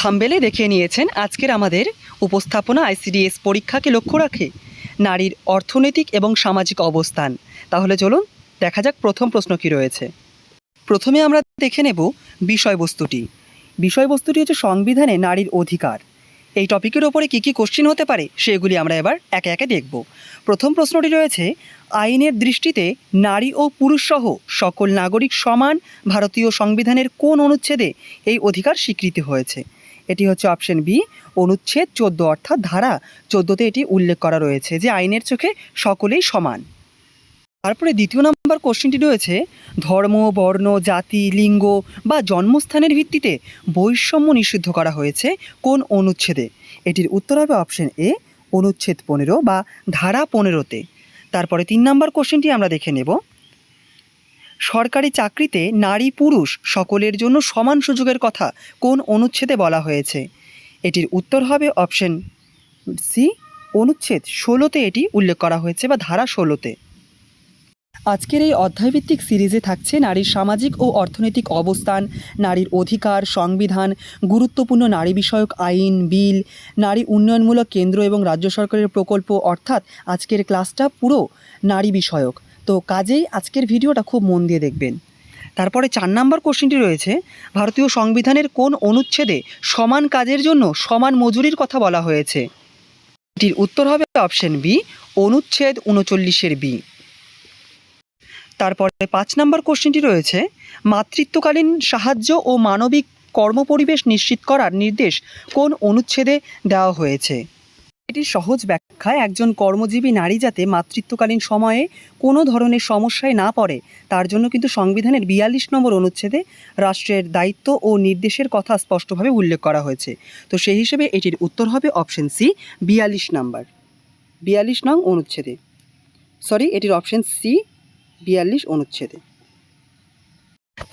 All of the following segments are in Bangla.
থাম্বেলে দেখে নিয়েছেন আজকের আমাদের উপস্থাপনা আইসিডিএস পরীক্ষাকে লক্ষ্য রাখে নারীর অর্থনৈতিক এবং সামাজিক অবস্থান। তাহলে চলুন দেখা যাক প্রথম প্রশ্ন কী রয়েছে। প্রথমে আমরা দেখে নেব বিষয়বস্তুটি। বিষয়বস্তুটি হচ্ছে সংবিধানে নারীর অধিকার। এই টপিকের ওপরে কী কী কোশ্চিন হতে পারে সেগুলি আমরা এবার একে একে দেখব। প্রথম প্রশ্নটি রয়েছে, আইনের দৃষ্টিতে নারী ও পুরুষসহ সকল নাগরিক সমান ভারতীয় সংবিধানের কোন অনুচ্ছেদে এই অধিকার স্বীকৃতি হয়েছে? এটি হচ্ছে অপশন বি, অনুচ্ছেদ 14 অর্থাৎ ধারা 14তে এটি উল্লেখ করা রয়েছে যে আইনের চোখে সকলেই সমান। তারপরে দ্বিতীয় নম্বর কোশ্চেনটি রয়েছে, ধর্ম, বর্ণ, জাতি, লিঙ্গ বা জন্মস্থানের ভিত্তিতে বৈষম্য নিষিদ্ধ করা হয়েছে কোন অনুচ্ছেদে? এটির উত্তর হবে অপশন এ, অনুচ্ছেদ 15 বা ধারা 15তে। তারপরে 3 নম্বর কোশ্চেনটি আমরা দেখে নেব, সরকারি চাকরিতে নারী পুরুষ সকলের জন্য সমান সুযোগের কথা কোন অনুচ্ছেদে বলা হয়েছে? এটির উত্তর হবে অপশন সি, অনুচ্ছেদ 16তে এটি উল্লেখ করা হয়েছে বা ধারা 16তে। আজকের এই অধ্যায়ভিত্তিক সিরিজে থাকছে নারীর সামাজিক ও অর্থনৈতিক অবস্থান, নারীর অধিকার, সংবিধান, গুরুত্বপূর্ণ নারী বিষয়ক আইন, বিল, নারী উন্নয়নমূলক কেন্দ্র এবং রাজ্য সরকারের প্রকল্প, অর্থাৎ আজকের ক্লাসটা পুরো নারী বিষয়ক। তো কাজেই আজকের ভিডিওটা খুব মন দিয়ে দেখবেন। তারপরে 4 নম্বর কোশ্চেনটি রয়েছে, ভারতীয় সংবিধানের কোন অনুচ্ছেদে সমান কাজের জন্য সমান মজুরির কথা বলা হয়েছে? এটির উত্তর হবে অপশন বি, অনুচ্ছেদ 39-এর বি। তারপরে 5 নম্বর কোশ্চেনটি রয়েছে, মাতৃত্বকালীন সাহায্য ও মানবিক কর্মপরিবেশ নিশ্চিত করার নির্দেশ কোন অনুচ্ছেদে দেওয়া হয়েছে? এটির সহজ ব্যাখ্যায়, একজন কর্মজীবী নারী যাতে মাতৃত্বকালীন সময়ে কোনো ধরনের সমস্যায় না পড়ে তার জন্য কিন্তু সংবিধানের 42 নম্বর অনুচ্ছেদে রাষ্ট্রের দায়িত্ব ও নির্দেশের কথা স্পষ্টভাবে উল্লেখ করা হয়েছে। তো সেই হিসেবে এটির উত্তর হবে অপশন সি, 42 নং অনুচ্ছেদে। এটির অপশন সি 42 অনুচ্ছেদে।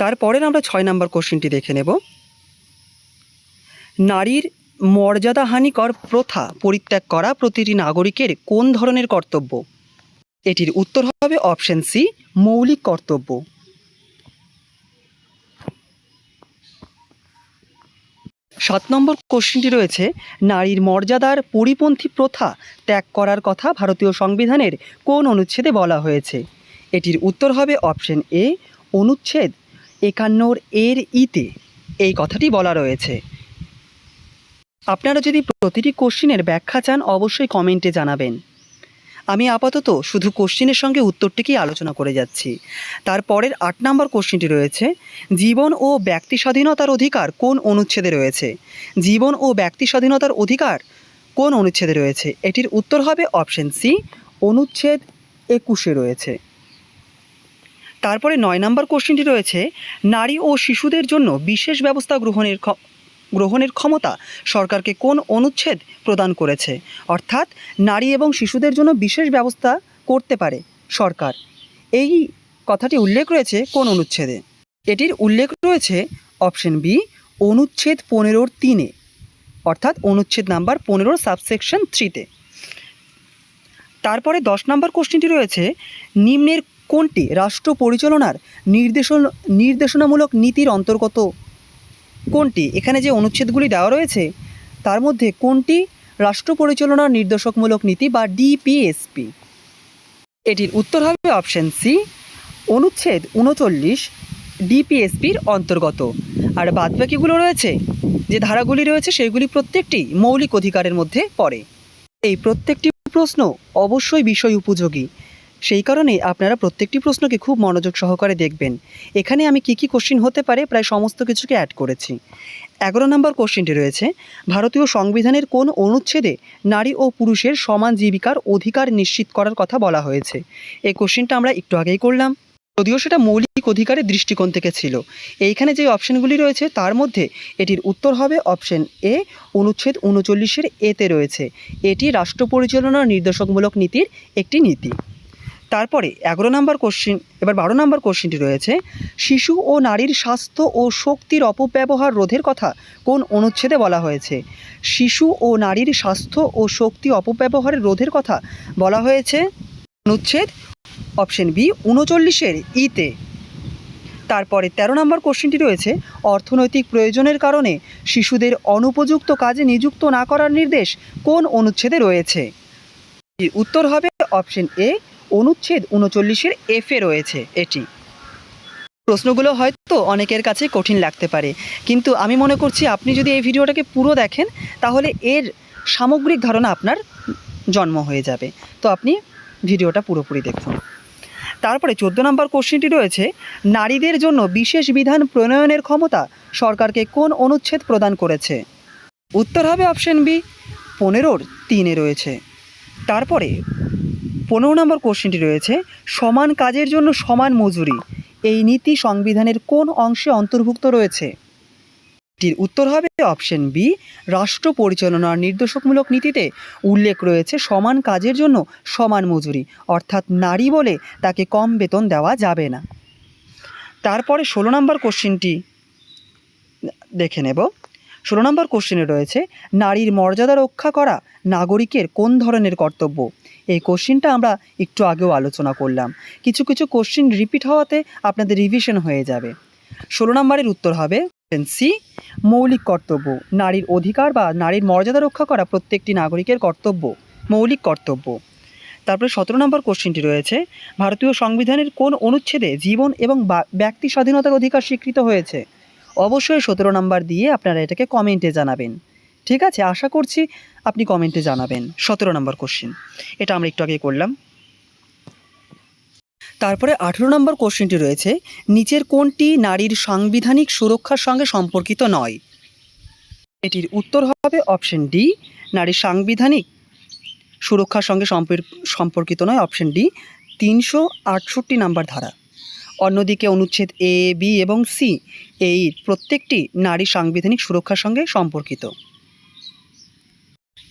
তারপরে আমরা 6 নম্বর কোশ্চেনটি দেখে নেব, নারীর মর্যাদাহানিকর প্রথা পরিত্যাগ করা প্রতিটি নাগরিকের কোন ধরনের কর্তব্য? এটির উত্তর হবে অপশন সি, মৌলিক কর্তব্য। 7 নম্বর কোশ্চেনটি রয়েছে, নারীর মর্যাদার পরিপন্থী প্রথা ত্যাগ করার কথা ভারতীয় সংবিধানের কোন অনুচ্ছেদে বলা হয়েছে? এটির উত্তর হবে অপশন এ, অনুচ্ছেদ 51-এর ইতে এই কথাটি বলা রয়েছে। আপনারা যদি প্রতিটি কোশ্চেনের ব্যাখ্যা চান অবশ্যই কমেন্টে জানাবেন। আমি আপাতত শুধু কোশ্চেনের সঙ্গে উত্তরটিকেই আলোচনা করে যাচ্ছি। তারপরের 8 নম্বর কোশ্চেনটি রয়েছে, জীবন ও ব্যক্তি স্বাধীনতার অধিকার কোন অনুচ্ছেদে রয়েছে? জীবন ও ব্যক্তি স্বাধীনতার অধিকার কোন অনুচ্ছেদে রয়েছে? এটির উত্তর হবে অপশন সি, অনুচ্ছেদ 21-এ রয়েছে। তারপরে 9 নম্বর কোশ্চেনটি রয়েছে, নারী ও শিশুদের জন্য বিশেষ ব্যবস্থা গ্রহণের ক্ষমতা সরকারকে কোন অনুচ্ছেদ প্রদান করেছে? অর্থাৎ নারী এবং শিশুদের জন্য বিশেষ ব্যবস্থা করতে পারে সরকার, এই কথাটি উল্লেখ রয়েছে কোন অনুচ্ছেদে? এটির উল্লেখ রয়েছে অপশন বি, অনুচ্ছেদ 15-র 3-এ, অর্থাৎ অনুচ্ছেদ নাম্বার 15 সাবসেকশন 3-তে। তারপরে 10 নম্বর কোশ্চেনটি রয়েছে, নিম্নের কোনটি রাষ্ট্র পরিচালনার নির্দেশনামূলক নীতির অন্তর্গত? কোনটি? এখানে যে অনুচ্ছেদগুলি দেওয়া রয়েছে তার মধ্যে কোনটি রাষ্ট্র পরিচালনার নির্দেশকমূলক নীতি বা ডিপিএসপি? এটির উত্তর হবে অপশন সি, অনুচ্ছেদ 39 ডিপিএসপির অন্তর্গত। আর বাদবাকিগুলো রয়েছে, যে ধারাগুলি রয়েছে সেগুলি প্রত্যেকটি মৌলিক অধিকারের মধ্যে পড়ে। এই প্রত্যেকটি প্রশ্ন অবশ্যই বিষয় উপযোগী, সেই কারণে আপনারা প্রত্যেকটি প্রশ্নকে খুব মনোযোগ সহকারে দেখবেন। এখানে আমি কী কী কোশ্চেন হতে পারে প্রায় সমস্ত কিছুকে অ্যাড করেছি। 11 নম্বর কোশ্চেনটি রয়েছে, ভারতীয় সংবিধানের কোন অনুচ্ছেদে নারী ও পুরুষের সমান জীবিকার অধিকার নিশ্চিত করার কথা বলা হয়েছে? এই কোশ্চেনটা আমরা একটু আগেই করলাম, যদিও সেটা মৌলিক অধিকারের দৃষ্টিকোণ থেকে ছিল। এইখানে যে অপশানগুলি রয়েছে তার মধ্যে এটির উত্তর হবে অপশন এ, অনুচ্ছেদ 39-এর এতে রয়েছে। এটি রাষ্ট্র পরিচালনার নির্দেশকমূলক নীতির একটি নীতি। তারপরে 11 নম্বর কোশ্চেন, এবার 12 নম্বর কোশ্চেনটি রয়েছে, শিশু ও নারীর স্বাস্থ্য ও শক্তির অপব্যবহার রোধের কথা কোন অনুচ্ছেদে বলা হয়েছে? শিশু ও নারীর স্বাস্থ্য ও শক্তি অপব্যবহারের রোধের কথা বলা হয়েছে অনুচ্ছেদ অপশন বি, 39-এর ইতে। তারপরে 13 নম্বর কোশ্চেনটি রয়েছে, অর্থনৈতিক প্রয়োজনের কারণে শিশুদের অনুপযুক্ত কাজে নিযুক্ত না করার নির্দেশ কোন অনুচ্ছেদে রয়েছে? এর উত্তর হবে অপশন এ, অনুচ্ছেদ 39-এর এফে রয়েছে এটি। প্রশ্নগুলো হয়তো অনেকের কাছে কঠিন লাগতে পারে, কিন্তু আমি মনে করছি আপনি যদি এই ভিডিওটাকে পুরো দেখেন তাহলে এর সামগ্রিক ধারণা আপনার জন্ম হয়ে যাবে। তো আপনি ভিডিওটা পুরোপুরি দেখুন। তারপরে 14 নম্বর কোশ্চেনটি রয়েছে, নারীদের জন্য বিশেষ বিধান প্রণয়নের ক্ষমতা সরকারকে কোন অনুচ্ছেদ প্রদান করেছে? উত্তর হবে অপশন বি, 15-3-এ রয়েছে। তারপরে 15 নম্বর কোশ্চেনটি রয়েছে, সমান কাজের জন্য সমান মজুরি এই নীতি সংবিধানের কোন অংশে অন্তর্ভুক্ত রয়েছে? এটির উত্তর হবে অপশন বি, রাষ্ট্র পরিচালনার নির্দেশকমূলক নীতিতে উল্লেখ রয়েছে সমান কাজের জন্য সমান মজুরি, অর্থাৎ নারী বলে তাকে কম বেতন দেওয়া যাবে না। তারপরে 16 নম্বর কোশ্চেনটি দেখে নেব। 16 নম্বর কোশ্চেনে রয়েছে, নারীর মর্যাদা রক্ষা করা নাগরিকের কোন ধরনের কর্তব্য? এই কোশ্চেনটা আমরা একটু আগেও আলোচনা করলাম, কিছু কিছু কোশ্চেন রিপিট হওয়াতে আপনাদের রিভিশন হয়ে যাবে। 16 নম্বরের উত্তর হবে সি, মৌলিক কর্তব্য। নারীর অধিকার বা নারীর মর্যাদা রক্ষা করা প্রত্যেকটি নাগরিকের কর্তব্য, মৌলিক কর্তব্য। তারপরে 17 নম্বর কোশ্চেনটি রয়েছে, ভারতীয় সংবিধানের কোন অনুচ্ছেদে জীবন এবং ব্যক্তি স্বাধীনতার অধিকার স্বীকৃত হয়েছে? অবশ্যই 17 নম্বর দিয়ে আপনারা এটাকে কমেন্টে জানাবেন। ঠিক আছে, আশা করছি আপনি কমেন্টে জানাবেন। 17 নম্বর কোশ্চেন, এটা আমরা একটু আগে করলাম। তারপরে 18 নম্বর কোশ্চেনটি রয়েছে, নিচের কোনটি নারীর সাংবিধানিক সুরক্ষার সঙ্গে সম্পর্কিত নয়? এটির উত্তর হবে অপশন ডি, নারীর সাংবিধানিক সুরক্ষার সঙ্গে সম্পর্কিত নয়, অপশন ডি 368 নম্বর ধারা। অন্যদিকে অনুচ্ছেদ এ, বি এবং সি এই প্রত্যেকটি নারী সাংবিধানিক সুরক্ষার সঙ্গে সম্পর্কিত।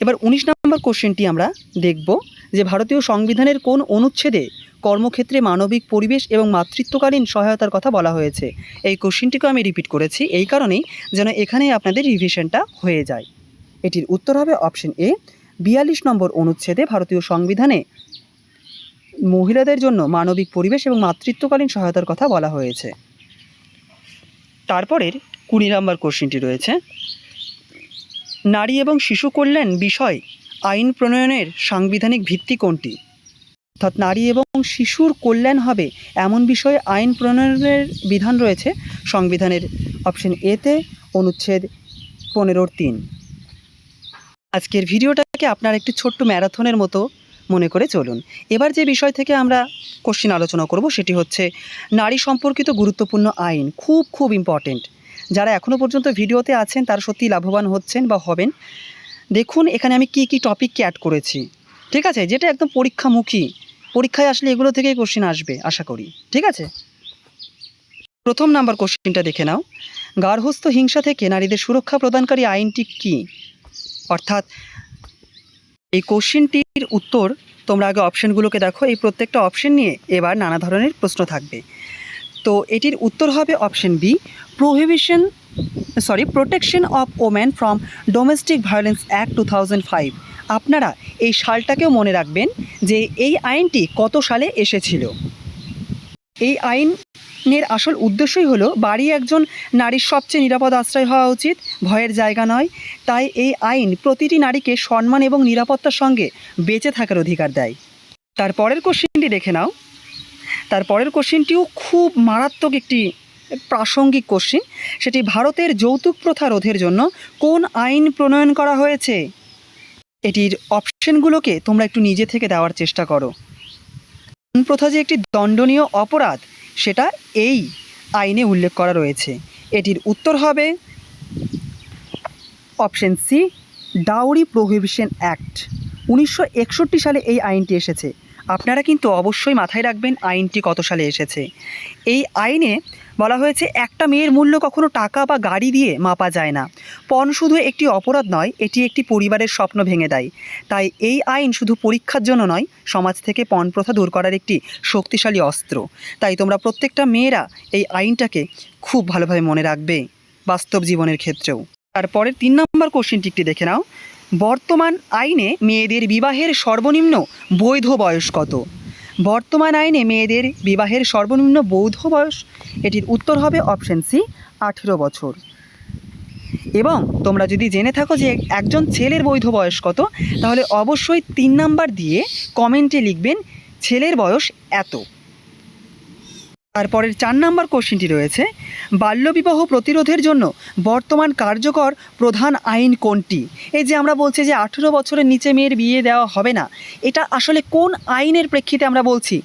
এবার 19 নম্বর কোশ্চেনটি আমরা দেখব যে ভারতীয় সংবিধানের কোন অনুচ্ছেদে কর্মক্ষেত্রে মানবিক পরিবেশ এবং মাতৃত্বকালীন সহায়তার কথা বলা হয়েছে? এই কোশ্চেনটিকে আমি রিপিট করেছি এই কারণেই যেন এখানেই আপনাদের রিভিশনটা হয়ে যায়। এটির উত্তর হবে অপশন এ, 42 নম্বর অনুচ্ছেদে ভারতীয় সংবিধানে মহিলাদের জন্য মানবিক পরিবেশ এবং মাতৃত্বকালীন সহায়তার কথা বলা হয়েছে। তারপরের 20 নম্বর কোশ্চেনটি রয়েছে, নারী এবং শিশু কল্যাণ বিষয় আইন প্রণয়নের সাংবিধানিক ভিত্তি কোনটি? অর্থাৎ নারী এবং শিশুর কল্যাণ হবে এমন বিষয়ে আইন প্রণয়নের বিধান রয়েছে সংবিধানের অপশন এতে, অনুচ্ছেদ 15-3। আজকের ভিডিওটাকে আপনার একটি ছোট্ট ম্যারাথনের মতো মনে করে চলুন। এবার যে বিষয় থেকে আমরা কোশ্চেন আলোচনা করব সেটি হচ্ছে নারী সম্পর্কিত গুরুত্বপূর্ণ আইন। খুব খুব ইম্পর্টেন্ট। যারা এখনও পর্যন্ত ভিডিওতে আছেন তারা সত্যিই লাভবান হচ্ছেন বা হবেন। দেখুন এখানে আমি কি কি টপিককে অ্যাড করেছি, ঠিক আছে, যেটা একদম পরীক্ষামুখী, পরীক্ষায় আসলে এগুলো থেকেই কোশ্চেন আসবে আশা করি। ঠিক আছে, প্রথম নাম্বার কোশ্চেনটা দেখে নাও, গার্হস্থ্য হিংসা থেকে নারীদের সুরক্ষা প্রদানকারী আইনটি কি? অর্থাৎ এই কোশ্চেনটির উত্তর তোমরা আগে অপশানগুলোকে দেখো, এই প্রত্যেকটা অপশান নিয়ে এবার নানা ধরনের প্রশ্ন থাকবে। তো এটির উত্তর হবে option B, protection of women from domestic violence act 2005। আপনারা এই সালটাকেও মনে রাখবেন যে এই আইনটি কত সালে এসেছিল। এই আইনের আসল উদ্দেশ্যই হলো বাড়ি একজন নারীর সবচেয়ে নিরাপদ আশ্রয় হওয়া উচিত, ভয়ের জায়গা নয়। তাই এই আইন প্রতিটি নারীকে সম্মান এবং নিরাপত্তার সঙ্গে বেঁচে থাকার অধিকার দেয়। তারপরের কোশ্চেনটি দেখে নাও, তারপরের কোশ্চেনটিও খুব মারাত্মক একটি প্রাসঙ্গিক কোশ্চেন, সেটি ভারতের যৌতুক প্রথা রোধের জন্য কোন আইন প্রণয়ন করা হয়েছে? এটির অপশনগুলোকে তোমরা একটু নিজে থেকে দেওয়ার চেষ্টা করো। যৌন প্রথা যে একটি দণ্ডনীয় অপরাধ সেটা এই আইনে উল্লেখ করা রয়েছে। এটির উত্তর হবে option C, dowry prohibition act. 1961 সালে এই আইনটি এসেছে। আপনারা কিন্তু অবশ্যই মাথায় রাখবেন আইনটি কত সালে এসেছে। এই আইনে বলা হয়েছে একটা মেয়ের মূল্য কখনো টাকা বা গাড়ি দিয়ে মাপা যায় না। পণ শুধু একটি অপরাধ নয়, এটি একটি পরিবারের স্বপ্ন ভেঙে দেয়। তাই এই আইন শুধু পরীক্ষার জন্য নয়, সমাজ থেকে পণ প্রথা দূর করার একটি শক্তিশালী অস্ত্র। তাই তোমরা প্রত্যেকটা মেয়েরা এই আইনটাকে খুব ভালোভাবে মনে রাখবে বাস্তব জীবনের ক্ষেত্রেও। তারপরের 3 নম্বর কোশ্চেনটি একটি দেখে নাও, বর্তমান আইনে মেয়েদের বিবাহের সর্বনিম্ন বৈধ বয়স কত? বর্তমান আইনে মেয়েদের বিবাহের সর্বনিম্ন বৈধ বয়স, এটির উত্তর হবে অপশন সি 18 বছর। এবং তোমরা যদি জেনে থাকো যে একজন ছেলের বৈধ বয়স কত, তাহলে অবশ্যই 3 নাম্বার দিয়ে কমেন্টে লিখবেন ছেলের বয়স এত। তারপরের 4 নাম্বার কোশ্চেনটি রয়েছে, বাল্যবিবাহ প্রতিরোধের জন্য বর্তমান কার্যকর প্রধান আইন কোনটি? এই যে আমরা বলছি যে 18 বছরের নিচে মেয়ের বিয়ে দেওয়া হবে না, এটা আসলে কোন আইনের প্রেক্ষিতে আমরা বলছি,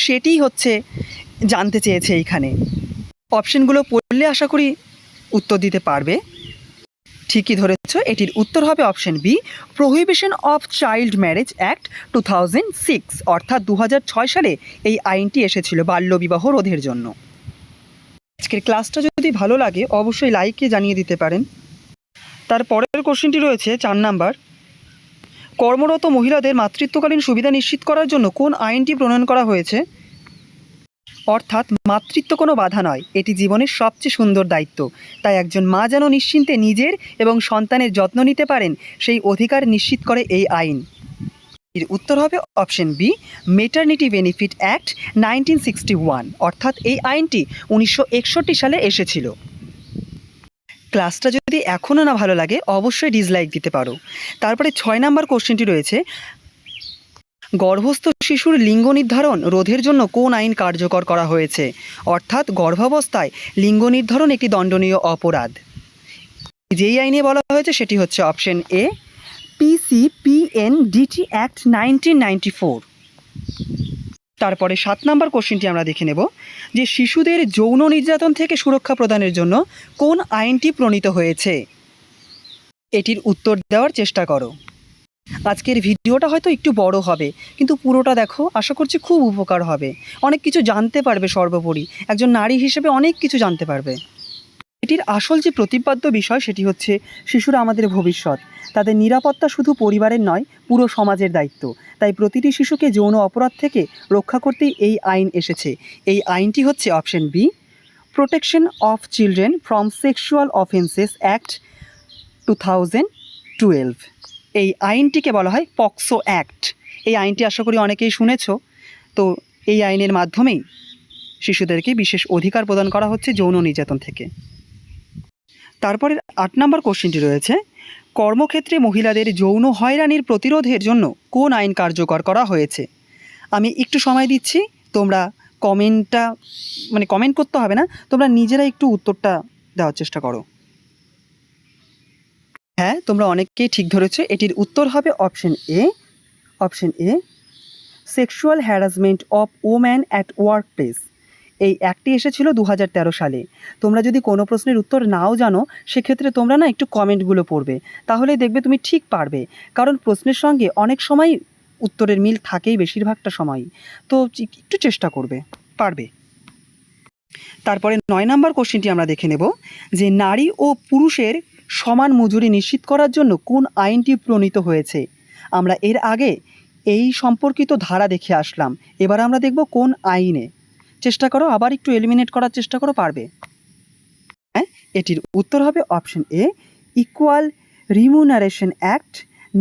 সেটিই হচ্ছে জানতে চেয়েছে এইখানে। অপশনগুলো পড়লে আশা করি উত্তর দিতে পারবে। ঠিকই ধরেছ, এটির উত্তর হবে option B, prohibition of child marriage act 2006, অর্থাৎ 2006 সালে এই আইনটি এসেছিল বাল্যবিবাহ রোধের জন্য। আজকের ক্লাসটা যদি ভালো লাগে অবশ্যই লাইকে জানিয়ে দিতে পারেন। তারপরের কোশ্চেনটি রয়েছে 4 নাম্বার, কর্মরত মহিলাদের মাতৃত্বকালীন সুবিধা নিশ্চিত করার জন্য কোন আইনটি প্রণয়ন করা হয়েছে? অর্থাৎ মাতৃত্ব কোনো বাধা নয়, এটি জীবনের সবচেয়ে সুন্দর দায়িত্ব, তাই একজন মা যেন নিশ্চিন্তে নিজের এবং সন্তানের যত্ন নিতে পারেন সেই অধিকার নিশ্চিত করে এই আইন। এর উত্তর হবে option B, maternity benefit act 1961, অর্থাৎ এই আইনটি 1961 সালে এসেছিল। ক্লাসটা যদি এখনও না ভালো লাগে অবশ্যই ডিসলাইক দিতে পারো। তারপরে 6 নাম্বার কোশ্চেনটি রয়েছে, গর্ভস্থ শিশুর লিঙ্গ নির্ধারণ রোধের জন্য কোন আইন কার্যকর করা হয়েছে? অর্থাৎ গর্ভাবস্থায় লিঙ্গ নির্ধারণ একটি দণ্ডনীয় অপরাধ। যেই আইনে বলা হয়েছে সেটি হচ্ছে অপশন এ, PCPNDT অ্যাক্ট 1994। তারপরে 7 নাম্বার কোশ্চেনটি আমরা দেখে নেব, যে শিশুদের যৌন নির্যাতন থেকে সুরক্ষা প্রদানের জন্য কোন আইনটি প্রণীত হয়েছে? এটির উত্তর দেওয়ার চেষ্টা করো। আজকের ভিডিওটা হয়তো একটু বড় হবে, কিন্তু পুরোটা দেখো, আশা করছি খুব উপকার হবে, অনেক কিছু জানতে পারবে, সর্বোপরি একজন নারী হিসেবে অনেক কিছু জানতে পারবে। এটির আসল যে প্রতিপাদ্য বিষয় সেটি হচ্ছে শিশুরা আমাদের ভবিষ্যৎ, তাদের নিরাপত্তা শুধু পরিবারের নয়, পুরো সমাজের দায়িত্ব। তাই প্রতিটি শিশুকে যৌন অপরাধ থেকে রক্ষা করতেই এই আইন এসেছে। এই আইনটি হচ্ছে option B, protection of children from sexual offences act 2012। এই আইনটিকে বলা হয় পক্সো অ্যাক্ট। এই আইনটি আশা করি অনেকেই শুনেছ। তো এই আইনের মাধ্যমেই শিশুদেরকে বিশেষ অধিকার প্রদান করা হচ্ছে যৌন নির্যাতন থেকে। তারপরে 8 নাম্বার কোশ্চেনটি রয়েছে, কর্মক্ষেত্রে মহিলাদের যৌন হয়রানির প্রতিরোধের জন্য কোন আইন কার্যকর করা হয়েছে? আমি একটু সময় দিচ্ছি, তোমরা কমেন্ট করতে হবে না, তোমরা নিজেরা একটু উত্তরটা দেওয়ার চেষ্টা করো। হ্যাঁ, তোমরা অনেকেই ঠিক ধরেছো, এটির উত্তর হবে option A, sexual harassment of woman at work place. এই অ্যাক্টটি এসেছিল 2013 সালে। তোমরা যদি কোনো প্রশ্নের উত্তর নাও জানো, সেক্ষেত্রে তোমরা না একটু কমেন্টগুলো পড়বে, তাহলে দেখবে তুমি ঠিক পারবে, কারণ প্রশ্নের সঙ্গে অনেক সময় উত্তরের মিল থাকেই বেশিরভাগটা সময়ই। তো একটু চেষ্টা করবে, পারবে। তারপরে 9 নাম্বার কোশ্চেনটি আমরা দেখে নেব, যে নারী ও পুরুষের সমান মজুরি নিশ্চিত করার জন্য কোন আইনটি প্রণীত হয়েছে? আমরা এর আগে এই সম্পর্কিত ধারা দেখে আসলাম, এবার আমরা দেখব কোন আইনে। চেষ্টা করো, আবার একটু এলিমিনেট করার চেষ্টা করো, পারবে। হ্যাঁ, এটির উত্তর হবে অপশন এ, ইকুয়াল রিমুনারেশন অ্যাক্ট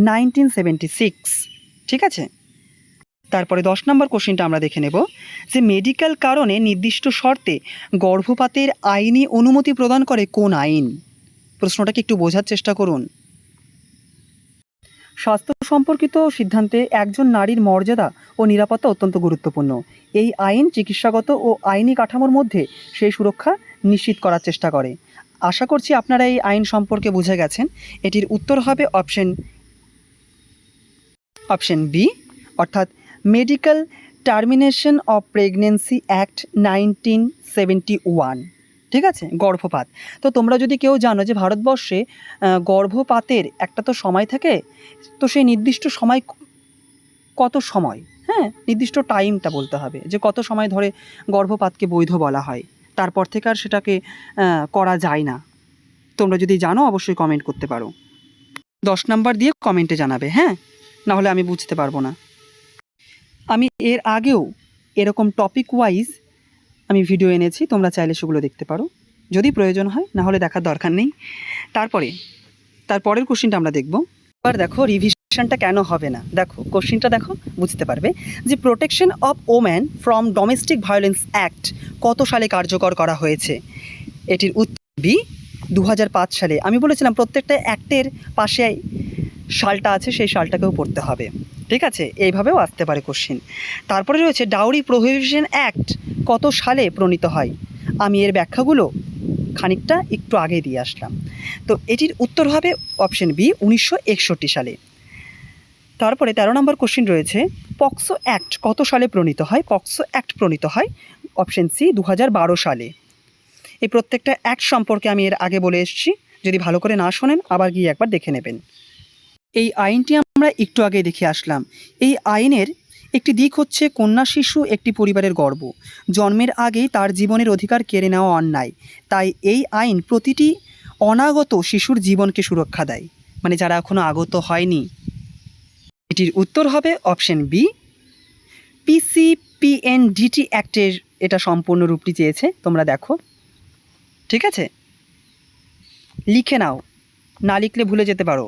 1976। ঠিক আছে। তারপরে 10 নম্বর কোশ্চেনটা আমরা দেখে নেব, যে মেডিকেল কারণে নির্দিষ্ট শর্তে গর্ভপাতের আইনি অনুমতি প্রদান করে কোন আইন? প্রশ্নটাকে একটু বোঝার চেষ্টা করুন। স্বাস্থ্য সম্পর্কিত সিদ্ধান্তে একজন নারীর মর্যাদা ও নিরাপত্তা অত্যন্ত গুরুত্বপূর্ণ। এই আইন চিকিৎসাগত ও আইনি কাঠামোর মধ্যে সেই সুরক্ষা নিশ্চিত করার চেষ্টা করে। আশা করছি আপনারা এই আইন সম্পর্কে বুঝে গেছেন। এটির উত্তর হবে অপশন বি, অর্থাৎ medical termination of pregnancy act 1971। ঠিক আছে, গর্ভপাত। তো তোমরা যদি কেউ জানো যে ভারতবর্ষে গর্ভপাতের একটা তো সময় থাকে, তো সেই নির্দিষ্ট সময় কত সময়, হ্যাঁ, নির্দিষ্ট টাইমটা বলতে হবে যে কত সময় ধরে গর্ভপাতকে বৈধ বলা হয়, তারপর থেকে আর সেটাকে করা যায় না। তোমরা যদি জানো অবশ্যই কমেন্ট করতে পারো, 10 নাম্বার দিয়ে কমেন্টে জানাবে, হ্যাঁ, নাহলে আমি বুঝতে পারবো না। আমি এর আগেও এরকম টপিক ওয়াইজ আমি ভিডিও এনেছি, তোমরা চাইলে সেগুলো দেখতে পারো যদি প্রয়োজন হয়, না হলে দেখার দরকার নেই। তারপরের কোশ্চেনটা আমরা দেখব। এবার দেখো, রিভিশন প্রোটেকশনটা কেন হবে না? দেখো কোশ্চিনটা দেখো, বুঝতে পারবে যে protection of woman from domestic violence act কত সালে কার্যকর করা হয়েছে? এটির উত্তর বি 2005 সালে। আমি বলেছিলাম প্রত্যেকটা অ্যাক্টের পাশে সালটা আছে, সেই সালটাকেও পড়তে হবে। ঠিক আছে, এইভাবেও আসতে পারে কোশ্চিন। তারপরে রয়েছে ডাউরি প্রোহিবিশন অ্যাক্ট কত সালে প্রণীত হয়? আমি এর ব্যাখ্যাগুলো খানিকটা একটু আগে দিয়ে আসলাম। তো এটির উত্তর হবে অপশন বি 1961 সালে। তারপরে 13 নম্বর কোশ্চিন রয়েছে পক্সো অ্যাক্ট কত সালে প্রণীত হয়? পক্সো অ্যাক্ট প্রণীত হয় অপশন সি 2012 সালে। এই প্রত্যেকটা অ্যাক্ট সম্পর্কে আমি এর আগে বলে এসেছি, যদি ভালো করে না শোনেন আবার গিয়ে একবার দেখে নেবেন। এই আইনটি আমরা একটু আগে দেখে আসলাম। এই আইনের একটি দিক হচ্ছে কন্যা শিশু একটি পরিবারের গর্ব, জন্মের আগেই তার জীবনের অধিকার কেড়ে নেওয়া অন্যায়। তাই এই আইন প্রতিটি অনাগত শিশুর জীবনকে সুরক্ষা দেয়, মানে যারা এখনও আগত হয়নি। এটির উত্তর হবে অপশন বি পিসিপিএনডিটি অ্যাক্টের এটা সম্পূর্ণ রূপটি চেয়েছে, তোমরা দেখো। ঠিক আছে, লিখে নাও, না লিখলে ভুলে যেতে পারো।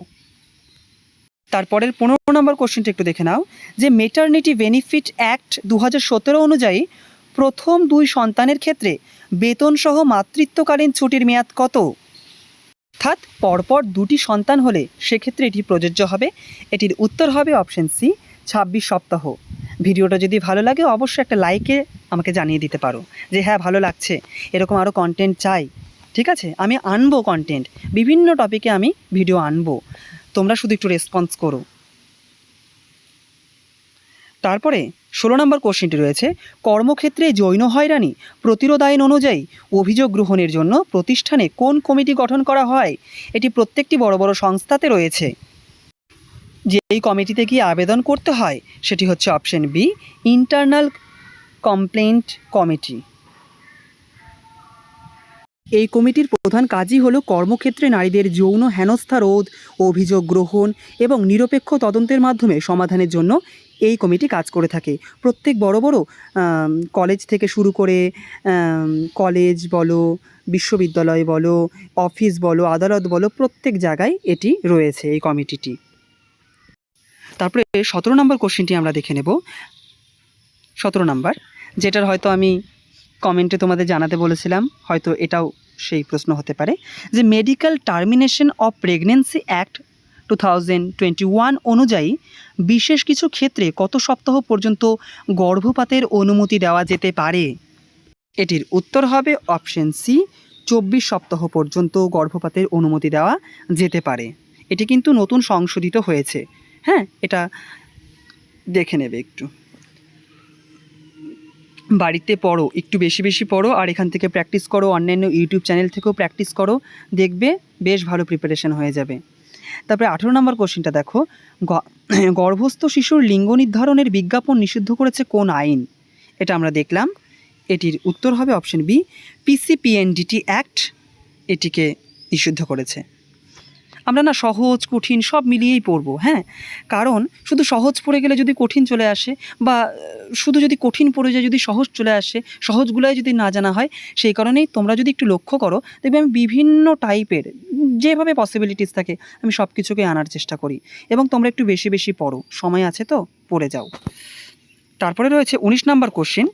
তারপরের 15 নম্বর কোশ্চেনটা একটু দেখে নাও যে মেটারনিটি বেনিফিট অ্যাক্ট 2017 অনুযায়ী প্রথম 2 সন্তানের ক্ষেত্রে বেতনসহ মাতৃত্বকালীন ছুটির মেয়াদ কত? অর্থাৎ পরপর 2টি সন্তান হলে সেক্ষেত্রে এটি প্রযোজ্য হবে। এটির উত্তর হবে অপশন সি 26 সপ্তাহ। ভিডিওটা যদি ভালো লাগে অবশ্যই একটা লাইকে আমাকে জানিয়ে দিতে পারো যে হ্যাঁ ভালো লাগছে, এরকম আরও কন্টেন্ট চাই। ঠিক আছে, আমি আনবো কন্টেন্ট, বিভিন্ন টপিকে আমি ভিডিও আনবো, তোমরা শুধু একটু রেসপন্স করো। তারপরে 16 নম্বর কোশ্চেনটি রয়েছে কর্মক্ষেত্রে যৌন হয়রানি প্রতিরোধ আইন অনুযায়ী অভিযোগ গ্রহণের জন্য প্রতিষ্ঠানে কোন কমিটি গঠন করা হয়? এটি প্রত্যেকটি বড় বড় সংস্থাতে রয়েছে। যেই কমিটিতে গিয়ে আবেদন করতে হয় সেটি হচ্ছে option B internal complaint committee. এই কমিটির প্রধান কাজই হলো কর্মক্ষেত্রে নারীদের যৌন হেনস্থা রোধ, অভিযোগ গ্রহণ এবং নিরপেক্ষ তদন্তের মাধ্যমে সমাধানের জন্য এই কমিটি কাজ করে থাকে। প্রত্যেক বড় বড় কলেজ থেকে শুরু করে কলেজ বলো, বিশ্ববিদ্যালয় বলো, অফিস বলো, আদালত বলো, প্রত্যেক জায়গায় এটি রয়েছে এই কমিটিটি। তারপরে 17 নম্বর কোশ্চেনটি আমরা দেখে নেব। 17 নম্বর, যেটার হয়তো আমি কমেন্টে তোমাদের জানাতে বলেছিলাম, হয়তো এটাও সেই প্রশ্ন হতে পারে যে medical termination of pregnancy act 2021 অনুযায়ী বিশেষ কিছু ক্ষেত্রে কত সপ্তাহ পর্যন্ত গর্ভপাতের অনুমতি দেওয়া যেতে পারে? এটির উত্তর হবে অপশন সি 24 সপ্তাহ পর্যন্ত গর্ভপাতের অনুমতি দেওয়া যেতে পারে। এটি কিন্তু নতুন সংশোধিত হয়েছে। হ্যাঁ, এটা দেখে নেবে একটু, বাড়িতে পড়ো, একটু বেশি বেশি পড়ো, আর এখান থেকে প্র্যাকটিস করো, অন্যান্য ইউটিউব চ্যানেল থেকেও প্র্যাকটিস করো, দেখবে বেশ ভালো প্রিপারেশন হয়ে যাবে। তারপরে 18 নম্বর কোশ্চেনটা দেখো গর্ভস্থ শিশুর লিঙ্গ নির্ধারণের বিজ্ঞাপন নিষিদ্ধ করেছে কোন আইন? এটা আমরা দেখলাম। এটির উত্তর হবে অপশন বি পিসিপিএনডিটি অ্যাক্ট এটিকে নিষিদ্ধ করেছে। আমরা না সহজ কঠিন সব মিলিয়েই পড়বো, হ্যাঁ, কারণ শুধু সহজ পড়ে গেলে যদি কঠিন চলে আসে, বা শুধু যদি কঠিন পড়ে যায় যদি সহজ চলে আসে, সহজগুলোই যদি না জানা হয়, সেই কারণেই তোমরা যদি একটু লক্ষ্য করো দেখবে আমি বিভিন্ন টাইপের যেভাবে পসিবিলিটিস থাকে আমি সব কিছুকে আনার চেষ্টা করি, এবং তোমরা একটু বেশি বেশি পড়ো, সময় আছে তো পড়ে যাও। তারপরে রয়েছে 19 নম্বর কোশ্চেন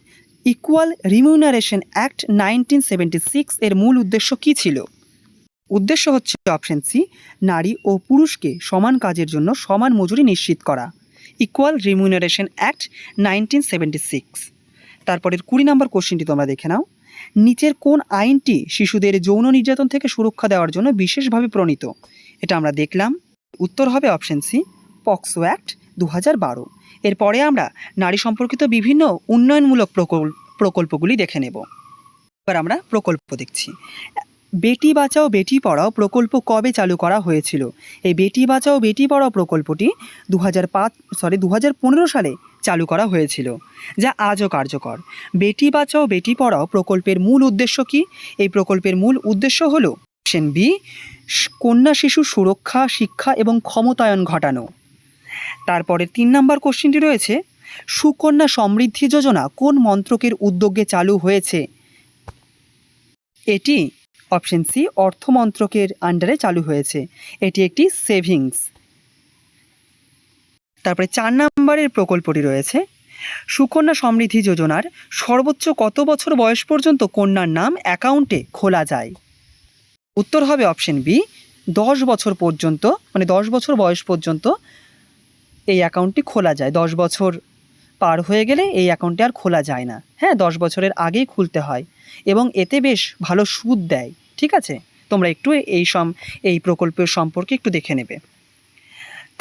ইকুয়াল রিমিউনারেশন অ্যাক্ট 1976 এর মূল উদ্দেশ্য কী ছিল? উদ্দেশ্য হচ্ছে অপশন সি নারী ও পুরুষকে সমান কাজের জন্য সমান মজুরি নিশ্চিত করা। Equal remuneration act 1976। তারপরের 20 নম্বর কোশ্চেনটি তোমরা দেখে নাও নিচের কোন আইনটি শিশুদের যৌন নির্যাতন থেকে সুরক্ষা দেওয়ার জন্য বিশেষভাবে প্রণীত? এটা আমরা দেখলাম। উত্তর হবে অপশন সি পক্সো অ্যাক্ট 2012। এরপরে আমরা নারী সম্পর্কিত বিভিন্ন উন্নয়নমূলক প্রকল্পগুলি দেখে নেব। এবার আমরা প্রকল্প দেখছি। বেটি বাঁচাও বেটি পড়াও প্রকল্প কবে চালু করা হয়েছিল? এই বেটি বাঁচাও বেটি পড়াও প্রকল্পটি 2015 সালে চালু করা হয়েছিল, যা আজও কার্যকর। বেটি বাঁচাও বেটি পড়াও প্রকল্পের মূল উদ্দেশ্য কী? এই প্রকল্পের মূল উদ্দেশ্য হলো অপশন বি কন্যা শিশু সুরক্ষা, শিক্ষা এবং ক্ষমতায়ন ঘটানো। তারপরে 3 নম্বর কোশ্চেনটি রয়েছে সুকন্যা সমৃদ্ধি যোজনা কোন মন্ত্রকের উদ্যোগে চালু হয়েছে? এটি অপশন সি অর্থ মন্ত্রকের আন্ডারে চালু হয়েছে। এটি একটি সেভিংস। তারপরে 4 নম্বরের প্রকল্পটি রয়েছে, সুকন্যা সমৃদ্ধি যোজনার সর্বোচ্চ কত বছর বয়স পর্যন্ত কন্যার নাম অ্যাকাউন্টে খোলা যায়? উত্তর হবে অপশন বি, 10 বছর পর্যন্ত, মানে 10 বছর বয়স পর্যন্ত এই অ্যাকাউন্টটি খোলা যায়। 10 বছর পার হয়ে গেলে এই অ্যাকাউন্টটি আর খোলা যায় না। হ্যাঁ, 10 বছরের আগেই খুলতে হয় এবং এতে বেশ ভালো সুদ দেয়। ঠিক আছে, তোমরা একটু এই প্রকল্পের সম্পর্কে একটু দেখে নেবে।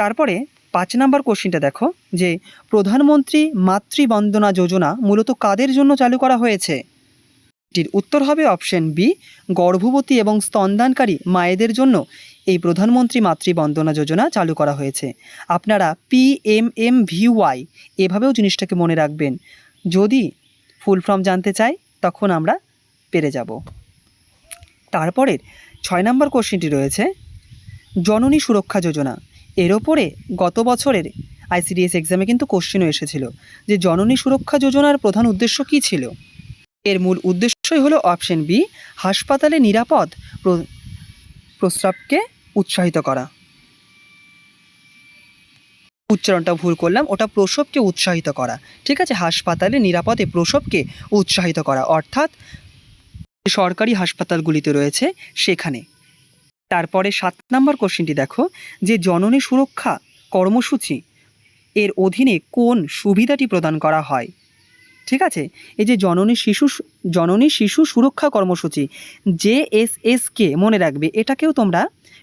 তারপরে 5 নম্বর কোশ্চিনটা দেখো, যে প্রধানমন্ত্রী মাতৃবন্দনা যোজনা মূলত কাদের জন্য চালু করা হয়েছে? এটির উত্তর হবে অপশন বি, গর্ভবতী এবং স্তনদানকারী মায়েদের জন্য এই প্রধানমন্ত্রী মাতৃবন্দনা যোজনা চালু করা হয়েছে। আপনারা PMMVY এভাবেও জিনিসটাকে মনে রাখবেন, যদি ফুল ফর্ম জানতে চাই তখন আমরা পেরে যাব। তারপরের 6 নম্বর কোশ্চেনটি রয়েছে, জননী সুরক্ষা যোজনা। এর ওপরে গত বছরের ICDS এক্সামে কিন্তু কোশ্চেনও এসেছিল যে জননী সুরক্ষা যোজনার প্রধান উদ্দেশ্য কী ছিল? এর মূল উদ্দেশ্যই হলো অপশন বি, হাসপাতালে নিরাপদ প্রস্রাবকে উৎসাহিত করা। উচ্চারণটা ভুল করলাম, ওটা প্রসবকে উৎসাহিত করা। ঠিক আছে, হাসপাতালে নিরাপদে প্রসবকে উৎসাহিত করা, অর্থাৎ সরকারি হাসপাতালগুলিতে রয়েছে সেখানে। তারপরে 7 নম্বর কোশ্চেনটি দেখো, যে জননী সুরক্ষা কর্মসূচি এর অধীনে কোন সুবিধাটি প্রদান করা হয়? ঠিক আছে, এই যে জননী শিশু সুরক্ষা কর্মসূচি JSSK মনে রাখবে, এটাকেও তোমরা